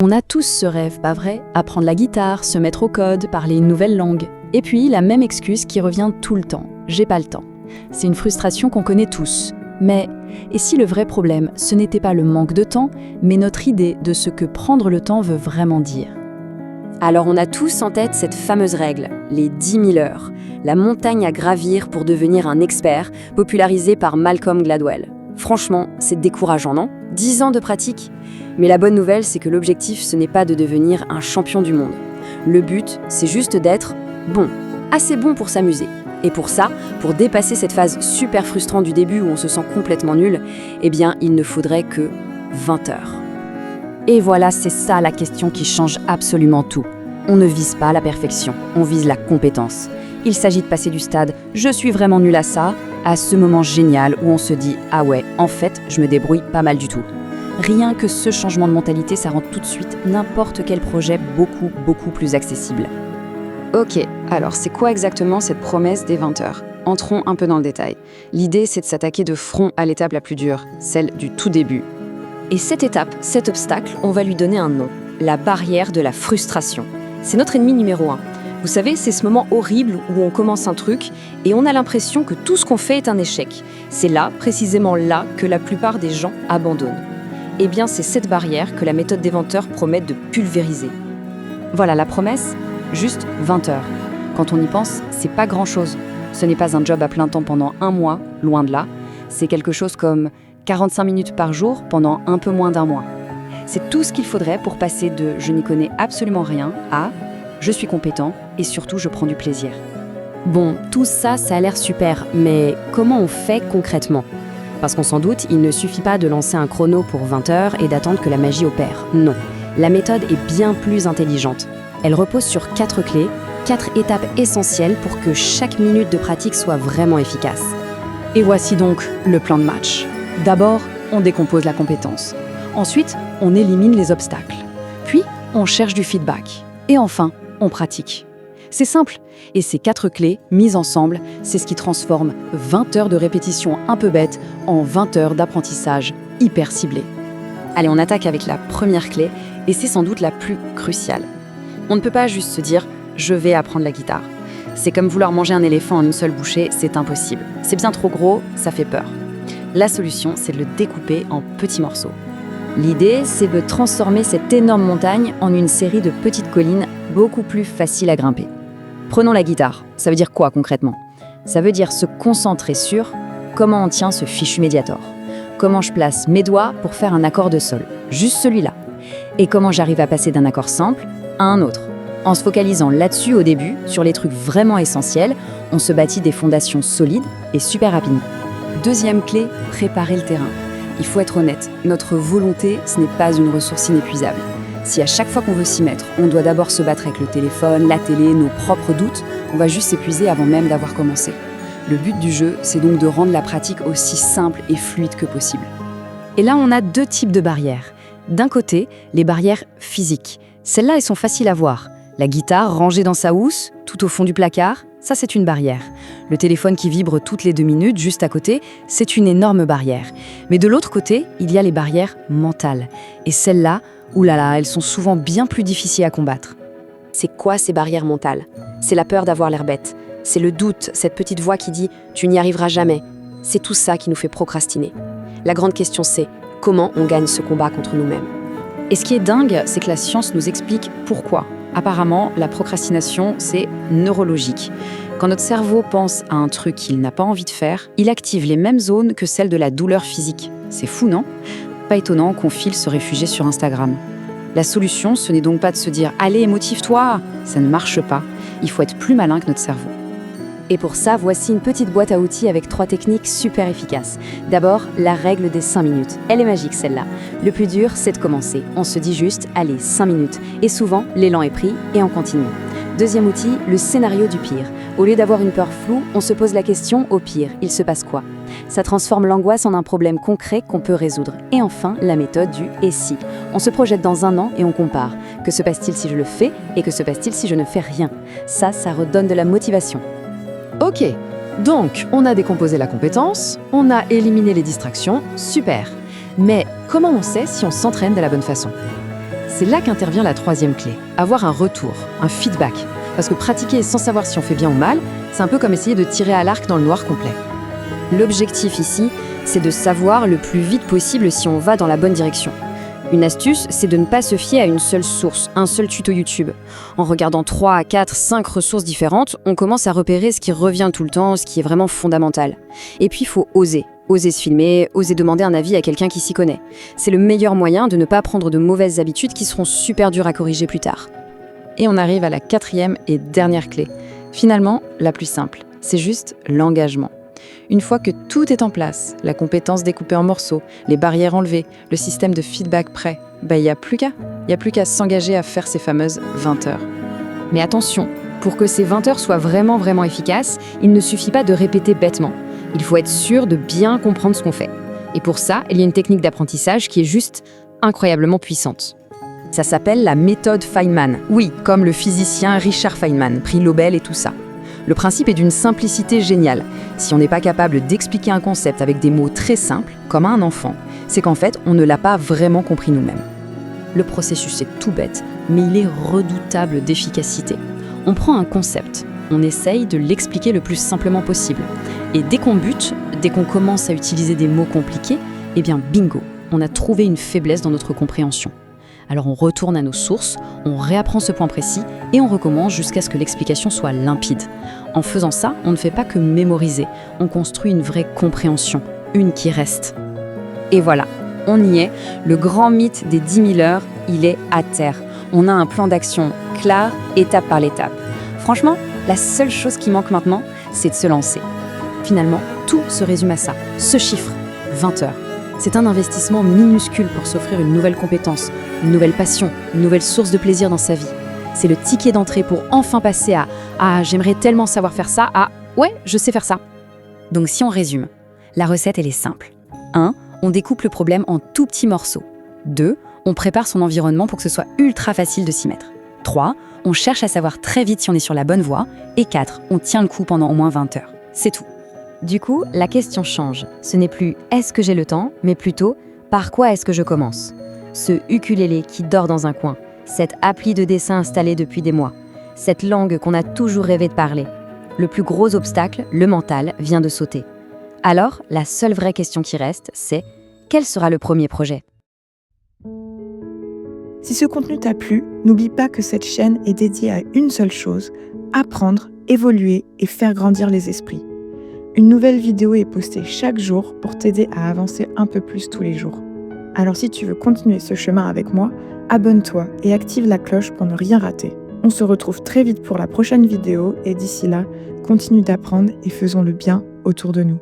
On a tous ce rêve, pas vrai? Apprendre la guitare, se mettre au code, parler une nouvelle langue. Et puis, la même excuse qui revient tout le temps. J'ai pas le temps. C'est une frustration qu'on connaît tous. Mais, et si le vrai problème, ce n'était pas le manque de temps, mais notre idée de ce que prendre le temps veut vraiment dire? Alors on a tous en tête cette fameuse règle, les 10 000 heures, la montagne à gravir pour devenir un expert, popularisée par Malcolm Gladwell. Franchement, c'est décourageant, non? 10 ans de pratique. Mais la bonne nouvelle, c'est que l'objectif, ce n'est pas de devenir un champion du monde. Le but, c'est juste d'être bon, assez bon pour s'amuser. Et pour ça, pour dépasser cette phase super frustrante du début où on se sent complètement nul, eh bien, il ne faudrait que 20 heures. Et voilà, c'est ça la question qui change absolument tout. On ne vise pas la perfection, on vise la compétence. Il s'agit de passer du stade « je suis vraiment nul à ça » à ce moment génial où on se dit « ah ouais, en fait, je me débrouille pas mal du tout ». Rien que ce changement de mentalité, ça rend tout de suite n'importe quel projet beaucoup plus accessible. Ok, alors c'est quoi exactement cette promesse des 20 heures? Entrons un peu dans le détail. L'idée, c'est de s'attaquer de front à l'étape la plus dure, celle du tout début. Et cette étape, cet obstacle, on va lui donner un nom, la barrière de la frustration. C'est notre ennemi numéro 1. Vous savez, c'est ce moment horrible où on commence un truc et on a l'impression que tout ce qu'on fait est un échec. C'est là, précisément là, que la plupart des gens abandonnent. Eh bien, c'est cette barrière que la méthode des 20 heures promet de pulvériser. Voilà la promesse, juste 20 heures. Quand on y pense, c'est pas grand-chose. Ce n'est pas un job à plein temps pendant un mois, loin de là. C'est quelque chose comme 45 minutes par jour pendant un peu moins d'un mois. C'est tout ce qu'il faudrait pour passer de « je n'y connais absolument rien » à « je suis compétent et surtout je prends du plaisir ». Bon, tout ça, ça a l'air super, mais comment on fait concrètement? Parce qu'on s'en doute, il ne suffit pas de lancer un chrono pour 20 heures et d'attendre que la magie opère. Non, la méthode est bien plus intelligente. Elle repose sur 4 clés, 4 étapes essentielles pour que chaque minute de pratique soit vraiment efficace. Et voici donc le plan de match. D'abord, on décompose la compétence. Ensuite, on élimine les obstacles. Puis, on cherche du feedback. Et enfin, on pratique. C'est simple. Et ces 4 clés, mises ensemble, c'est ce qui transforme 20 heures de répétition un peu bête en 20 heures d'apprentissage hyper ciblé. Allez, on attaque avec la première clé, et c'est sans doute la plus cruciale. On ne peut pas juste se dire « je vais apprendre la guitare ». C'est comme vouloir manger un éléphant en une seule bouchée, c'est impossible. C'est bien trop gros, ça fait peur. La solution, c'est de le découper en petits morceaux. L'idée, c'est de transformer cette énorme montagne en une série de petites collines beaucoup plus faciles à grimper. Prenons la guitare. Ça veut dire quoi concrètement? Ça veut dire se concentrer sur comment on tient ce fichu Mediator. Comment je place mes doigts pour faire un accord de sol, juste celui-là. Et comment j'arrive à passer d'un accord simple à un autre. En se focalisant là-dessus au début, sur les trucs vraiment essentiels, on se bâtit des fondations solides et super rapidement. Deuxième clé, préparer le terrain. Il faut être honnête, notre volonté, ce n'est pas une ressource inépuisable. Si à chaque fois qu'on veut s'y mettre, on doit d'abord se battre avec le téléphone, la télé, nos propres doutes, on va juste s'épuiser avant même d'avoir commencé. Le but du jeu, c'est donc de rendre la pratique aussi simple et fluide que possible. Et là, on a 2 types de barrières. D'un côté, les barrières physiques. Celles-là, elles sont faciles à voir. La guitare rangée dans sa housse, tout au fond du placard, ça c'est une barrière. Le téléphone qui vibre toutes les 2 minutes, juste à côté, c'est une énorme barrière. Mais de l'autre côté, il y a les barrières mentales. Et celles-là, oulala, elles sont souvent bien plus difficiles à combattre. C'est quoi ces barrières mentales? C'est la peur d'avoir l'air bête. C'est le doute, cette petite voix qui dit « tu n'y arriveras jamais ». C'est tout ça qui nous fait procrastiner. La grande question c'est comment on gagne ce combat contre nous-mêmes. Et ce qui est dingue, c'est que la science nous explique pourquoi. Apparemment, la procrastination, c'est neurologique. Quand notre cerveau pense à un truc qu'il n'a pas envie de faire, il active les mêmes zones que celles de la douleur physique. C'est fou, non? Pas étonnant qu'on file se réfugier sur Instagram. La solution, ce n'est donc pas de se dire « Allez, motive-toi !» Ça ne marche pas. Il faut être plus malin que notre cerveau. Et pour ça, voici une petite boîte à outils avec 3 techniques super efficaces. D'abord, la règle des 5 minutes. Elle est magique, celle-là. Le plus dur, c'est de commencer. On se dit juste, allez, 5 minutes. Et souvent, l'élan est pris et on continue. Deuxième outil, le scénario du pire. Au lieu d'avoir une peur floue, on se pose la question, au pire, il se passe quoi? Ça transforme l'angoisse en un problème concret qu'on peut résoudre. Et enfin, la méthode du « et si ». On se projette dans un an et on compare. Que se passe-t-il si je le fais et que se passe-t-il si je ne fais rien? Ça redonne de la motivation. Ok, donc on a décomposé la compétence, on a éliminé les distractions, super. Mais comment on sait si on s'entraîne de la bonne façon? C'est là qu'intervient la troisième clé, avoir un retour, un feedback. Parce que pratiquer sans savoir si on fait bien ou mal, c'est un peu comme essayer de tirer à l'arc dans le noir complet. L'objectif ici, c'est de savoir le plus vite possible si on va dans la bonne direction. Une astuce, c'est de ne pas se fier à une seule source, un seul tuto YouTube. En regardant 3, 4, 5 ressources différentes, on commence à repérer ce qui revient tout le temps, ce qui est vraiment fondamental. Et puis il faut oser. Oser se filmer, oser demander un avis à quelqu'un qui s'y connaît. C'est le meilleur moyen de ne pas prendre de mauvaises habitudes qui seront super dures à corriger plus tard. Et on arrive à la quatrième et dernière clé. Finalement, la plus simple, c'est juste l'engagement. Une fois que tout est en place, la compétence découpée en morceaux, les barrières enlevées, le système de feedback prêt, il n'y a plus qu'à s'engager à faire ces fameuses 20 heures. Mais attention, pour que ces 20 heures soient vraiment efficaces, il ne suffit pas de répéter bêtement. Il faut être sûr de bien comprendre ce qu'on fait. Et pour ça, il y a une technique d'apprentissage qui est juste incroyablement puissante. Ça s'appelle la méthode Feynman. Oui, comme le physicien Richard Feynman, prix Nobel et tout ça. Le principe est d'une simplicité géniale. Si on n'est pas capable d'expliquer un concept avec des mots très simples, comme à un enfant, c'est qu'en fait, on ne l'a pas vraiment compris nous-mêmes. Le processus est tout bête, mais il est redoutable d'efficacité. On prend un concept, on essaye de l'expliquer le plus simplement possible. Et dès qu'on bute, dès qu'on commence à utiliser des mots compliqués, eh bien bingo, on a trouvé une faiblesse dans notre compréhension. Alors on retourne à nos sources, on réapprend ce point précis et on recommence jusqu'à ce que l'explication soit limpide. En faisant ça, on ne fait pas que mémoriser, on construit une vraie compréhension, une qui reste. Et voilà, on y est, le grand mythe des 10 000 heures, il est à terre. On a un plan d'action clair, étape par l'étape. Franchement, la seule chose qui manque maintenant, c'est de se lancer. Finalement, tout se résume à ça, ce chiffre, 20 heures. C'est un investissement minuscule pour s'offrir une nouvelle compétence, une nouvelle passion, une nouvelle source de plaisir dans sa vie. C'est le ticket d'entrée pour enfin passer à « Ah, j'aimerais tellement savoir faire ça » à « Ouais, je sais faire ça ». Donc si on résume, la recette elle est simple. 1. On découpe le problème en tout petits morceaux. 2. On prépare son environnement pour que ce soit ultra facile de s'y mettre. 3. On cherche à savoir très vite si on est sur la bonne voie. Et 4. On tient le coup pendant au moins 20 heures. C'est tout. Du coup, la question change. Ce n'est plus « est-ce que j'ai le temps ?», mais plutôt « par quoi est-ce que je commence ?» Ce ukulélé qui dort dans un coin, cette appli de dessin installée depuis des mois, cette langue qu'on a toujours rêvé de parler. Le plus gros obstacle, le mental, vient de sauter. Alors, la seule vraie question qui reste, c'est « quel sera le premier projet ?» Si ce contenu t'a plu, n'oublie pas que cette chaîne est dédiée à une seule chose, apprendre, évoluer et faire grandir les esprits. Une nouvelle vidéo est postée chaque jour pour t'aider à avancer un peu plus tous les jours. Alors si tu veux continuer ce chemin avec moi, abonne-toi et active la cloche pour ne rien rater. On se retrouve très vite pour la prochaine vidéo et d'ici là, continue d'apprendre et faisons le bien autour de nous.